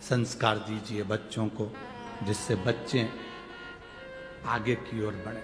संस्कार दीजिए बच्चों को, जिससे बच्चे आगे की ओर बढ़े।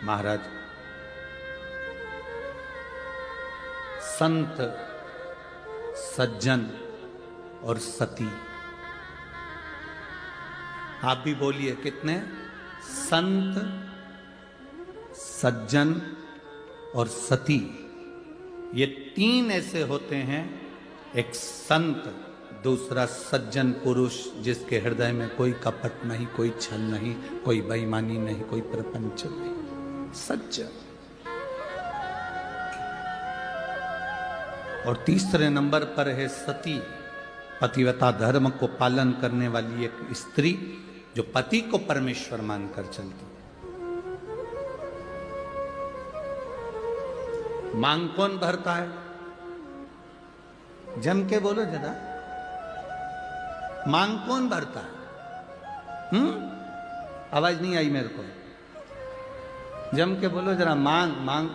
महाराज, संत, सज्जन और सती, आप भी बोलिए कितने? संत, सज्जन और सती, ये तीन ऐसे होते हैं। एक संत, दूसरा सज्जन पुरुष जिसके हृदय में कोई कपट नहीं, कोई छल नहीं, कोई बेईमानी नहीं, कोई प्रपंच नहीं, सज्जन। और तीसरे नंबर पर है सती, पतिव्रता धर्म को पालन करने वाली एक स्त्री जो पति को परमेश्वर मानकर चलती है। मांग कौन भरता है? जम के बोलो जरा, मांग कौन भरता है? आवाज नहीं आई मेरे को, जम के बोलो जरा। मांग मांग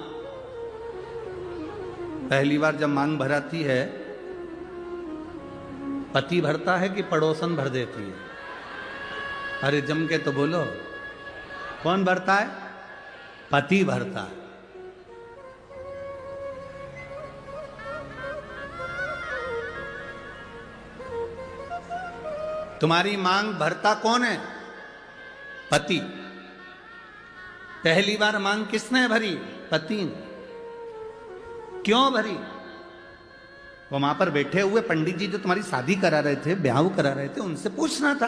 पहली बार जब मांग भराती है, पति भरता है कि पड़ोसन भर देती है? अरे जम के तो बोलो, कौन भरता है? पति भरता है। तुम्हारी मांग भरता कौन है? पति। पहली बार मांग किसने भरी? पति ने। क्यों भरी? वो वहां पर बैठे हुए पंडित जी जो तुम्हारी शादी करा रहे थे, ब्याह करा रहे थे, उनसे पूछना था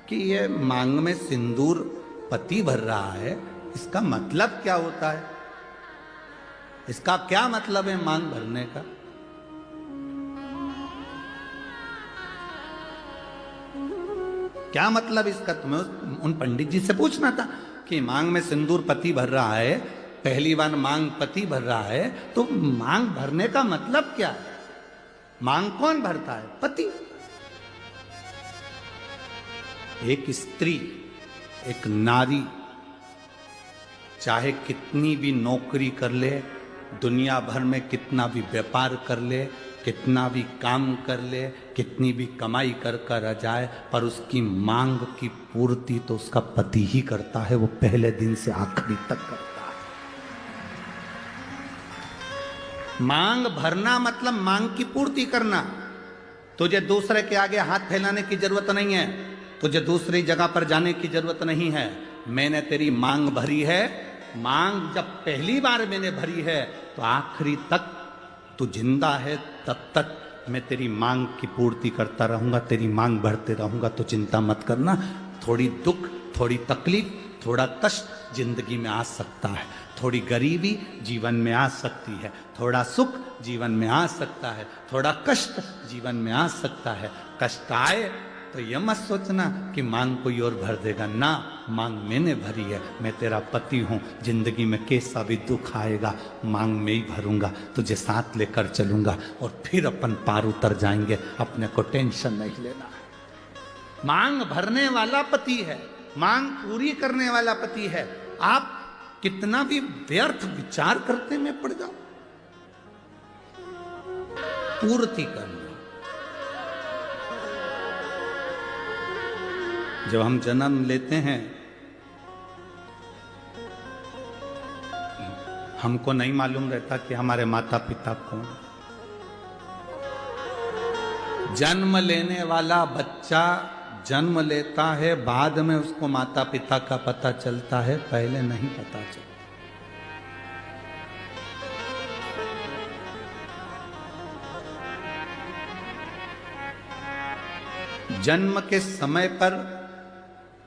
कि ये मांग में सिंदूर पति भर रहा है, इसका मतलब क्या होता है? इसका क्या मतलब है मांग भरने का? क्या मतलब इसका? तुम्हें उन पंडित जी से पूछना था कि मांग में सिंदूर पति भर रहा है, पहली बार मांग पति भर रहा है, तो मांग भरने का मतलब क्या है? मांग कौन भरता है? पति। एक स्त्री, एक नारी चाहे कितनी भी नौकरी कर ले, दुनिया भर में कितना भी व्यापार कर ले, कितना भी काम कर ले, कितनी भी कमाई कर कर जाए, पर उसकी मांग की पूर्ति तो उसका पति ही करता है। वो पहले दिन से आखिरी तक करता है। मांग भरना मतलब मांग की पूर्ति करना। तुझे दूसरे के आगे हाथ फैलाने की जरूरत नहीं है, तुझे दूसरी जगह पर जाने की जरूरत नहीं है। मैंने तेरी मांग भरी है। मांग जब पहली बार मैंने भरी है तो आखिरी तक तू जिंदा है, तब तक मैं तेरी मांग की पूर्ति करता रहूंगा, तेरी मांग भरते रहूंगा। तो चिंता मत करना। थोड़ी दुख, थोड़ी तकलीफ, थोड़ा कष्ट जिंदगी में आ सकता है, थोड़ी गरीबी जीवन में आ सकती है, थोड़ा सुख जीवन में आ सकता है, थोड़ा कष्ट जीवन में आ सकता है। कष्ट आए तो यह मत सोचना कि मांग कोई और भर देगा। ना, मांग मैंने भरी है, मैं तेरा पति हूं। जिंदगी में कैसा भी दुख आएगा, मांग मैं ही भरूंगा, तुझे साथ लेकर चलूंगा और फिर अपन पार उतर जाएंगे। अपने को टेंशन नहीं लेना। मांग भरने वाला पति है, मांग पूरी करने वाला पति है। आप कितना भी व्यर्थ विचार करते में पड़ जाओ, पूर्ति करना। जब हम जन्म लेते हैं, हमको नहीं मालूम रहता कि हमारे माता पिता कौन। जन्म लेने वाला बच्चा जन्म लेता है, बाद में उसको माता पिता का पता चलता है, पहले नहीं पता चलता। जन्म के समय पर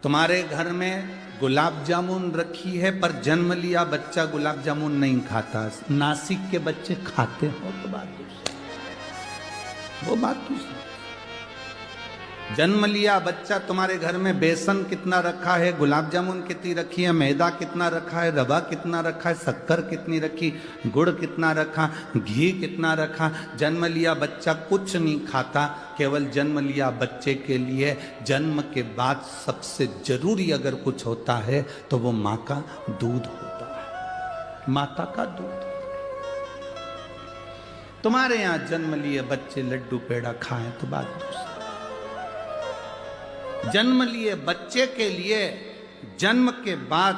तुम्हारे घर में गुलाब जामुन रखी है, पर जन्म लिया बच्चा गुलाब जामुन नहीं खाता। नासिक के बच्चे खाते हो तो बात दूसरी, वो बात दूसरी। जन्म लिया बच्चा, तुम्हारे घर में बेसन कितना रखा है, गुलाब जामुन कितनी रखी है, मैदा कितना रखा है, रवा कितना रखा है, शक्कर कितनी रखी, गुड़ कितना रखा, घी कितना रखा। जन्म लिया बच्चा कुछ नहीं खाता, केवल जन्म लिया बच्चे के लिए जन्म के बाद सबसे जरूरी अगर कुछ होता है तो वो माँ का दूध होता है, माता का दूध। तुम्हारे यहां जन्म लिए बच्चे लड्डू पेड़ा खाएं तो बात दूसरी। जन्म लिए बच्चे के लिए जन्म के बाद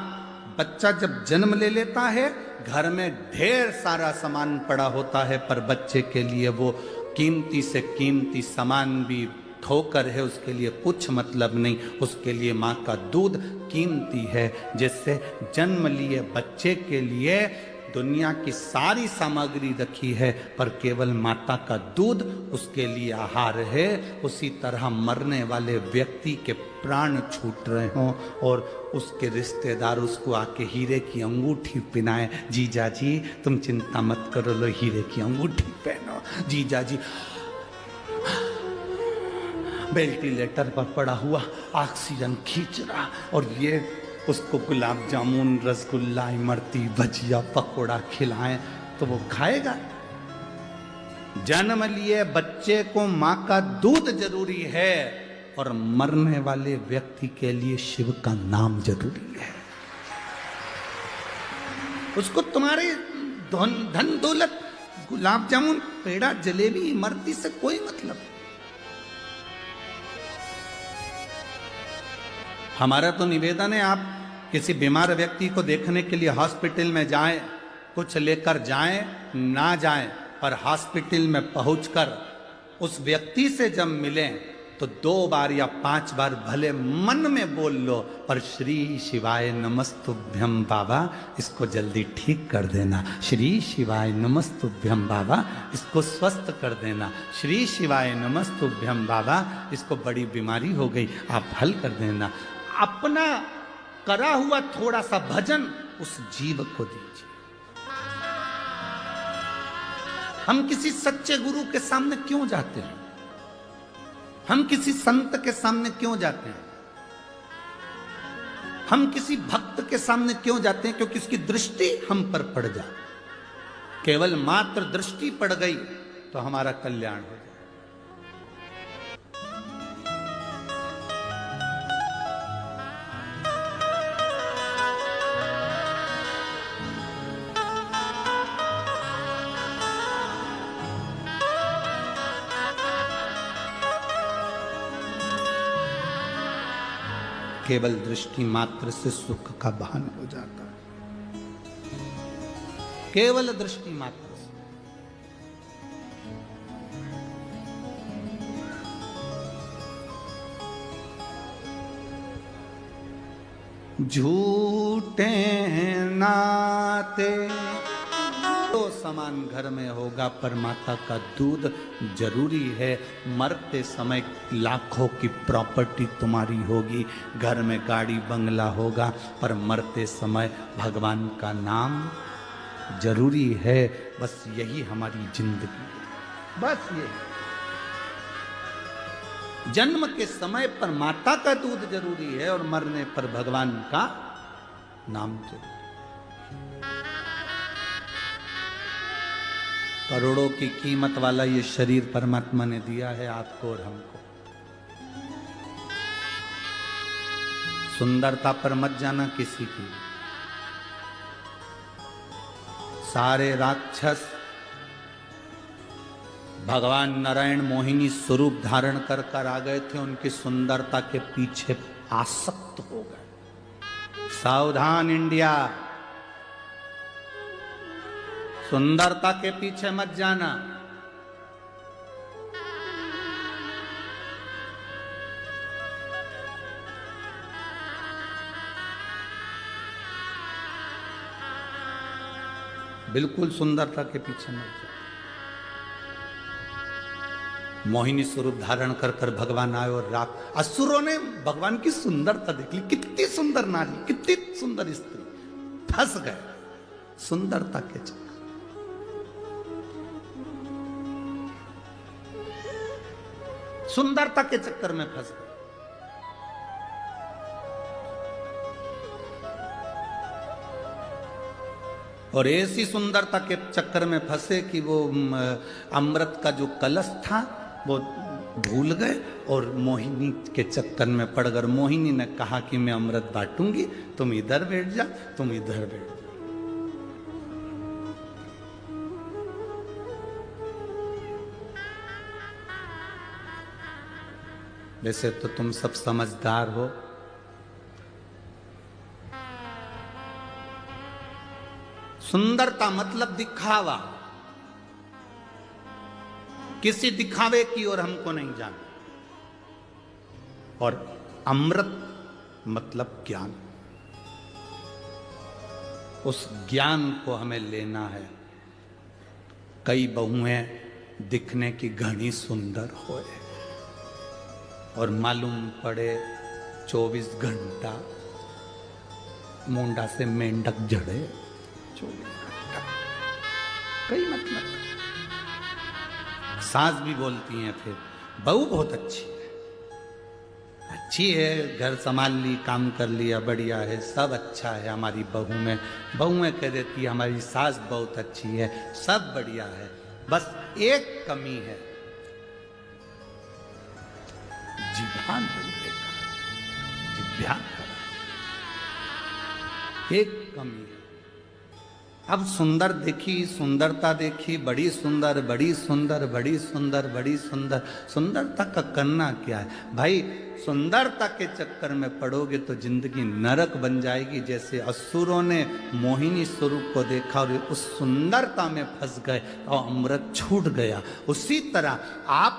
बच्चा जब जन्म ले लेता है, घर में ढेर सारा सामान पड़ा होता है, पर बच्चे के लिए वो कीमती से कीमती सामान भी ठोकर है, उसके लिए कुछ मतलब नहीं। उसके लिए माँ का दूध कीमती है। जिससे जन्म लिए बच्चे के लिए दुनिया की सारी सामग्री रखी है, पर केवल माता का दूध उसके लिए आहार है। उसी तरह मरने वाले व्यक्ति के प्राण छूट रहे हों और उसके रिश्तेदार उसको आके हीरे की अंगूठी पहनाए, जीजा जी तुम चिंता मत करो, लो हीरे की अंगूठी पहनो। जीजा जी वेंटिलेटर पर पड़ा हुआ ऑक्सीजन खींच रहा, और ये उसको गुलाब जामुन, रसगुल्ला, इमरती, भजिया, पकोड़ा खिलाएं तो वो खाएगा। जन्म लिए बच्चे को माँ का दूध जरूरी है, और मरने वाले व्यक्ति के लिए शिव का नाम जरूरी है। उसको तुम्हारे धन दौलत, गुलाब जामुन, पेड़ा, जलेबी, इमरती से कोई मतलब। हमारा तो निवेदन है, आप किसी बीमार व्यक्ति को देखने के लिए हॉस्पिटल में जाएं, कुछ लेकर जाएं ना जाएं, पर हॉस्पिटल में पहुंचकर उस व्यक्ति से जब मिलें तो 2 बार या 5 बार भले मन में बोल लो, पर श्री शिवाय नमस्तुभ्यम बाबा, इसको जल्दी ठीक कर देना। श्री शिवाय नमस्तुभ्यम बाबा, इसको स्वस्थ कर देना। श्री शिवाय नमस्तुभ्यम बाबा, इसको बड़ी बीमारी हो गई, आप हल कर देना। अपना करा हुआ थोड़ा सा भजन उस जीव को दीजिए। हम किसी सच्चे गुरु के सामने क्यों जाते हैं? हम किसी संत के सामने क्यों जाते हैं? हम किसी भक्त के सामने क्यों जाते हैं? क्योंकि उसकी दृष्टि हम पर पड़ जाए। केवल मात्र दृष्टि पड़ गई तो हमारा कल्याण हो जाए। केवल दृष्टि मात्र से सुख का भान हो जाता है। केवल दृष्टि मात्र से। झूठे नाते तो सामान घर में होगा, पर माता का दूध जरूरी है। मरते समय लाखों की प्रॉपर्टी तुम्हारी होगी, घर में गाड़ी बंगला होगा, पर मरते समय भगवान का नाम जरूरी है। बस यही हमारी जिंदगी है, बस ये। जन्म के समय पर माता का दूध जरूरी है, और मरने पर भगवान का नाम जरूरी। करोड़ों की कीमत वाला ये शरीर परमात्मा ने दिया है आपको और हमको। सुंदरता पर मत जाना किसी की। सारे राक्षस भगवान नारायण मोहिनी स्वरूप धारण कर कर आ गए थे, उनकी सुंदरता के पीछे आसक्त हो गए। सावधान इंडिया, सुंदरता के पीछे मत जाना। बिल्कुल सुंदरता के पीछे मत जाना। मोहिनी स्वरूप धारण कर कर भगवान आए, और असुरों ने भगवान की सुंदरता देख ली। कितनी सुंदर नारी, कितनी सुंदर स्त्री, फंस गए सुंदरता के चक्कर। सुंदरता के चक्कर में फंस गए। और ऐसी सुंदरता के चक्कर में फंसे कि वो अमृत का जो कलश था वो भूल गए, और मोहिनी के चक्कर में पड़ गए। मोहिनी ने कहा कि मैं अमृत बांटूंगी, तुम इधर बैठ जा, तुम इधर बैठ जा। वैसे तो तुम सब समझदार हो, सुंदरता मतलब दिखावा, किसी दिखावे की ओर हमको नहीं जाना। और अमृत मतलब ज्ञान, उस ज्ञान को हमें लेना है। कई बहुएं दिखने की घनी सुंदर होए और मालूम पड़े 24 घंटा मुंडा से मेंढक जड़े। 24 घंटा कई मतलब। सास भी बोलती हैं फिर बहू बहुत अच्छी है, घर संभाल ली, काम कर लिया, बढ़िया है, सब अच्छा है हमारी बहू में। बहुएं कह देती है हमारी सास बहुत अच्छी है, सब बढ़िया है, बस एक कमी है, जिभान जिभ्या एक कमी है। अब सुंदर देखी, सुंदरता देखी, बड़ी सुंदर, बड़ी सुंदर, बड़ी सुंदर, बड़ी सुंदर। सुंदरता का करना क्या है भाई? सुंदरता के चक्कर में पड़ोगे तो जिंदगी नरक बन जाएगी। जैसे असुरों ने मोहिनी स्वरूप को देखा और उस सुंदरता में फंस गए और अमृत छूट गया, उसी तरह आप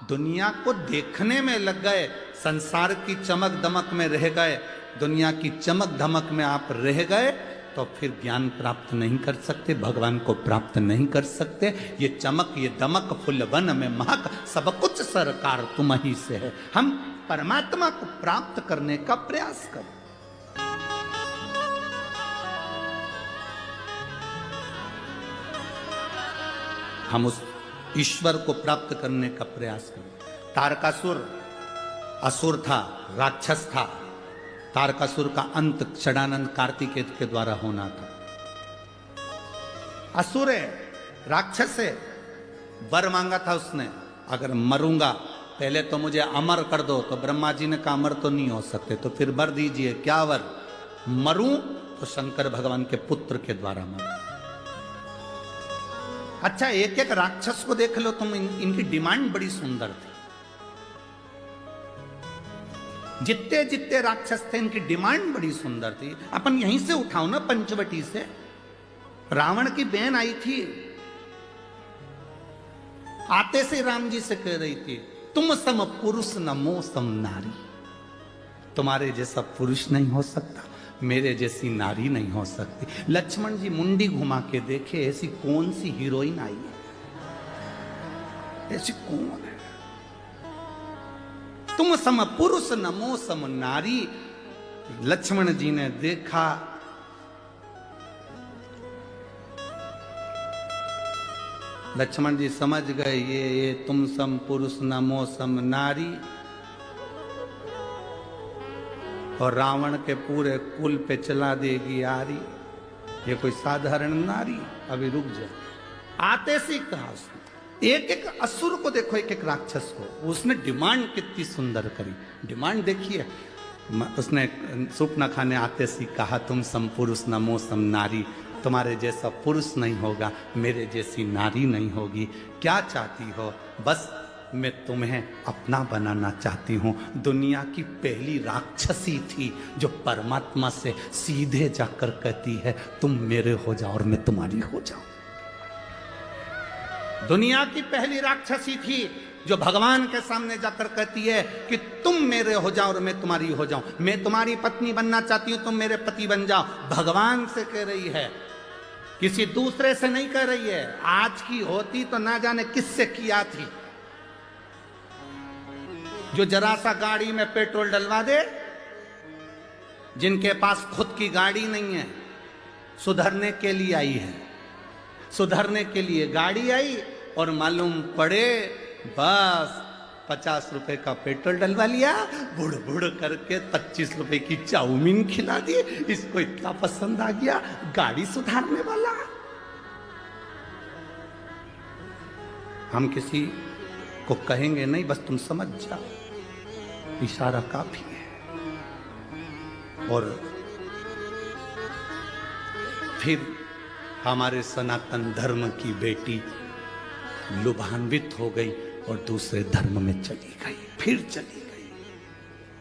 दुनिया को देखने में लग गए, संसार की चमक दमक में रह गए, दुनिया की चमक धमक में आप रह गए, तो फिर ज्ञान प्राप्त नहीं कर सकते, भगवान को प्राप्त नहीं कर सकते। ये चमक, ये दमक, फुलवन में महक, सब कुछ सरकार तुम ही से है। हम परमात्मा को प्राप्त करने का प्रयास करें। हम उस ईश्वर को प्राप्त करने का प्रयास करें। तारकासुर असुर था, राक्षस था। तारकासुर का अंत षडानंद कार्तिकेय के द्वारा होना था। असुर है, राक्षस है, वर मांगा था उसने, अगर मरूंगा पहले तो मुझे अमर कर दो। तो ब्रह्मा जी ने कहा अमर तो नहीं हो सकते, तो फिर वर दीजिए। क्या वर? मरूं तो शंकर भगवान के पुत्र के द्वारा मरूं। अच्छा, एक एक राक्षस को देख लो तुम, इनकी डिमांड बड़ी सुंदर थी। जितने जितने राक्षस थे इनकी डिमांड बड़ी सुंदर थी। अपन यहीं से उठाओ ना, पंचवटी से। रावण की बहन आई थी, आते से राम जी से कह रही थी तुम सम पुरुष न मो सम नारी। तुम्हारे जैसा पुरुष नहीं हो सकता, मेरे जैसी नारी नहीं हो सकती। लक्ष्मण जी मुंडी घुमा के देखे, ऐसी कौन सी हीरोइन आई है, ऐसी कौन है? तुम सम पुरुष नमो सम नारी। लक्ष्मण जी ने देखा, लक्ष्मण जी समझ गए ये तुम सम पुरुष नमो सम नारी, और रावण के पूरे कुल पे चला देगी आरी। ये कोई साधारण नारी? अभी रुक जा। आते से कहा उसने, एक एक असुर को देखो, एक एक राक्षस को, उसने डिमांड कितनी सुंदर करी। डिमांड देखिए, उसने सुपनखा ने आते से कहा तुम सम पुरुष नमो सम नारी। तुम्हारे जैसा पुरुष नहीं होगा, मेरे जैसी नारी नहीं होगी। क्या चाहती हो? बस मैं तुम्हें अपना बनाना चाहती हूँ। दुनिया की पहली राक्षसी थी जो परमात्मा से सीधे जाकर कहती है तुम मेरे हो जाओ और मैं तुम्हारी हो जाऊं। दुनिया की पहली राक्षसी थी जो भगवान के सामने जाकर कहती है कि तुम मेरे हो जाओ और मैं तुम्हारी हो जाऊं। मैं तुम्हारी पत्नी बनना चाहती हूं, तुम मेरे पति बन जाओ। भगवान से कह रही है, किसी दूसरे से नहीं कह रही है। आज की होती तो ना जाने किससे किया थी, जो जरा सा गाड़ी में पेट्रोल डलवा दे, जिनके पास खुद की गाड़ी नहीं है, सुधरने के लिए आई है, सुधरने के लिए गाड़ी आई, और मालूम पड़े बस 50 रुपए का पेट्रोल डलवा लिया, बुड़ बुड़ करके 25 रुपए की चाउमीन खिला दी। इसको इतना पसंद आ गया, गाड़ी सुधारने वाला। हम किसी को कहेंगे नहीं, बस तुम समझ जाओ, इशारा काफी है। और फिर हमारे सनातन धर्म की बेटी लुभान्वित हो गई और दूसरे धर्म में चली गई, फिर चली गई।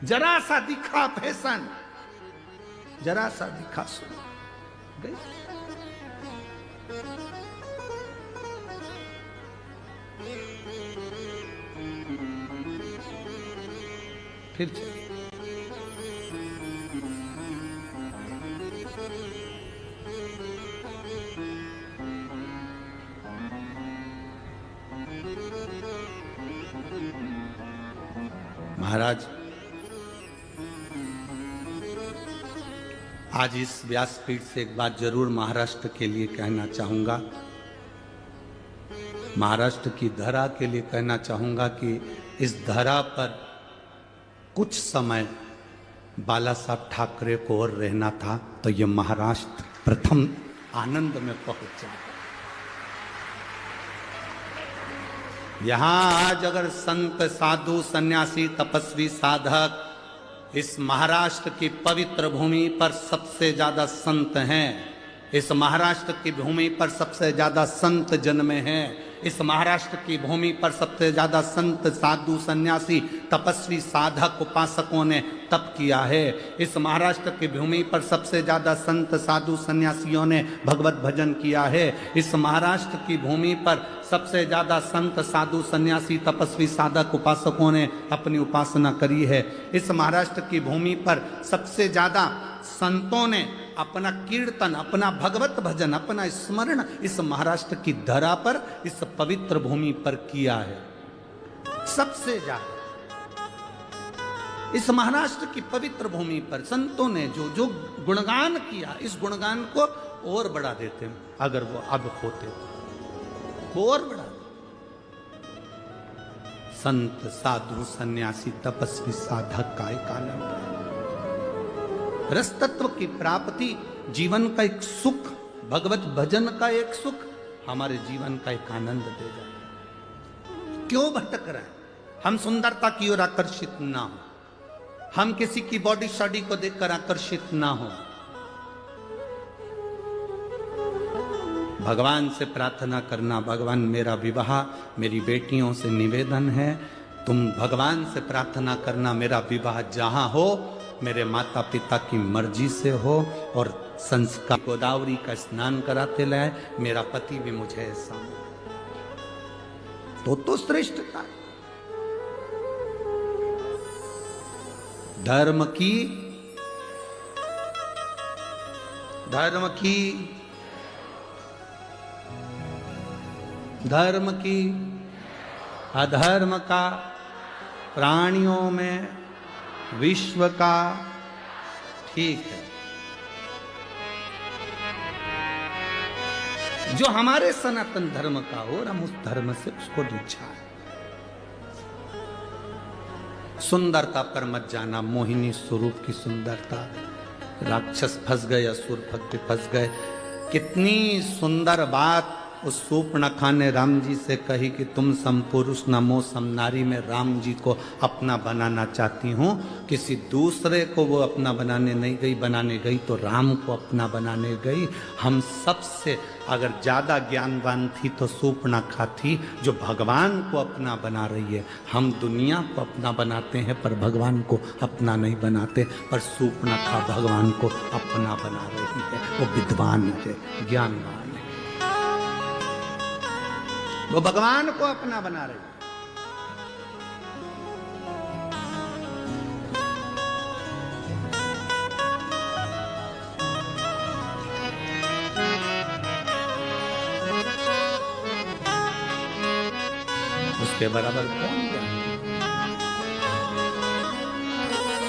जरा सा दिखा फैशन, जरा सा दिखा सुन गई। फिर चलिए। महाराज, आज इस व्यासपीठ से एक बात जरूर महाराष्ट्र के लिए कहना चाहूंगा, महाराष्ट्र की धरा के लिए कहना चाहूंगा कि इस धरा पर कुछ समय बाला साहब ठाकरे को और रहना था तो ये महाराष्ट्र प्रथम आनंद में पहुंच जाए। यहां आज अगर संत साधु सन्यासी तपस्वी साधक इस महाराष्ट्र की पवित्र भूमि पर सबसे ज्यादा संत हैं, इस महाराष्ट्र की भूमि पर सबसे ज्यादा संत जन्मे हैं, इस महाराष्ट्र की भूमि पर सबसे ज्यादा संत साधु सन्यासी तपस्वी साधक उपासकों ने तप किया है, इस महाराष्ट्र की भूमि पर सबसे ज्यादा संत साधु सन्यासियों ने भगवत भजन किया है, इस महाराष्ट्र की भूमि पर सबसे ज्यादा संत साधु सन्यासी तपस्वी साधक उपासकों ने अपनी उपासना करी है, इस महाराष्ट्र की भूमि पर सबसे ज्यादा संतों ने अपना कीर्तन, अपना भगवत भजन, अपना स्मरण इस महाराष्ट्र की धरा पर, इस पवित्र भूमि पर किया है। सबसे ज्यादा इस महाराष्ट्र की पवित्र भूमि पर संतों ने जो जो गुणगान किया, इस गुणगान को और बढ़ा देते हैं अगर वो अब होते तो और बढ़ा देते। संत साधु सन्यासी तपस्वी साधक का एक आनंद है, रस तत्व की प्राप्ति, जीवन का एक सुख, भगवत भजन का एक सुख हमारे जीवन का एक आनंद दे जाए। क्यों भटक रहे हैं? हम सुंदरता की ओर आकर्षित ना हो, हम किसी की बॉडी शॉडी को देखकर आकर्षित ना हो। भगवान से प्रार्थना करना, भगवान मेरा विवाह मेरी बेटियों से निवेदन है, तुम भगवान से प्रार्थना करना मेरा विवाह जहां हो मेरे माता पिता की मर्जी से हो और संस्कार गोदावरी का स्नान कराते लाए, मेरा पति भी मुझे ऐसा तो श्रेष्ठता है। धर्म की अधर्म का, प्राणियों में विश्व का, ठीक है। जो हमारे सनातन धर्म का हो और हम उस धर्म से उसको रिझाएं। सुंदरता पर मत जाना, मोहिनी स्वरूप की सुंदरता, राक्षस फंस गए, असुर भक्त फंस गए। कितनी सुंदर बात उस सूर्पणखा ने राम जी से कही कि तुम सम पुरुष नमो सम नारी, में राम जी को अपना बनाना चाहती हूँ, किसी दूसरे को वो अपना बनाने नहीं गई, बनाने गई तो राम को अपना बनाने गई। हम सबसे अगर ज्यादा ज्ञानवान थी तो सूर्पणखा थी, जो भगवान को अपना बना रही है। हम दुनिया को अपना बनाते हैं पर भगवान को अपना नहीं बनाते, पर सूर्पणखा भगवान को अपना बना रही है। वो विद्वान है, ज्ञानवान है, वो भगवान को अपना बना रही है। उसके बराबर कौन है?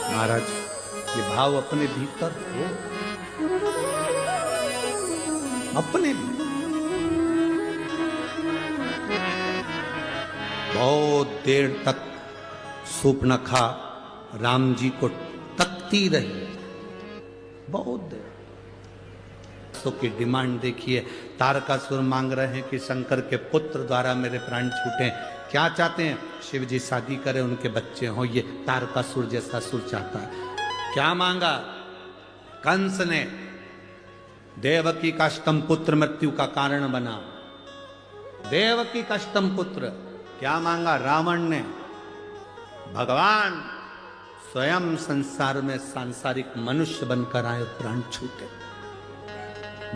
महाराज, ये भाव अपने भीतर हो, अपने भीतर। बहुत देर तक सूर्पणखा राम जी को तकती रही, बहुत देर। तो की डिमांड देखिए, तारकासुर मांग रहे हैं कि शंकर के पुत्र द्वारा मेरे प्राण छूटे। क्या चाहते हैं? शिव जी शादी करें, उनके बच्चे हों। ये तारकासुर जैसा सुर चाहता है। क्या मांगा? कंस ने देवकी का अष्टम पुत्र मृत्यु का कारण बना। देवकी का अष्टम पुत्र क्या मांगा? रावण ने भगवान स्वयं संसार में सांसारिक मनुष्य बनकर आए और प्राण छूटे।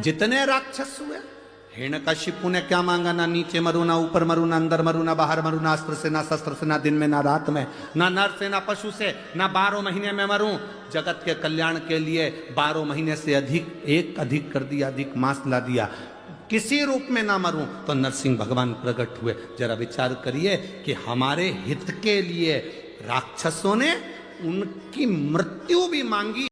जितने राक्षस हुए, हिरण्यकशिपु ने क्या मांगा? ना नीचे मरू, ना ऊपर मरू, ना अंदर मरू, ना बाहर मरू, ना अस्त्र से, ना शस्त्र से, ना दिन में, ना रात में, ना नर से, ना पशु से, ना 12 महीने में मरूं। जगत के कल्याण के लिए 12 महीने से अधिक कर दिया, अधिक मास ला दिया। किसी रूप में ना मरूं तो नरसिंह भगवान प्रकट हुए। जरा विचार करिए कि हमारे हित के लिए राक्षसों ने उनकी मृत्यु भी मांगी।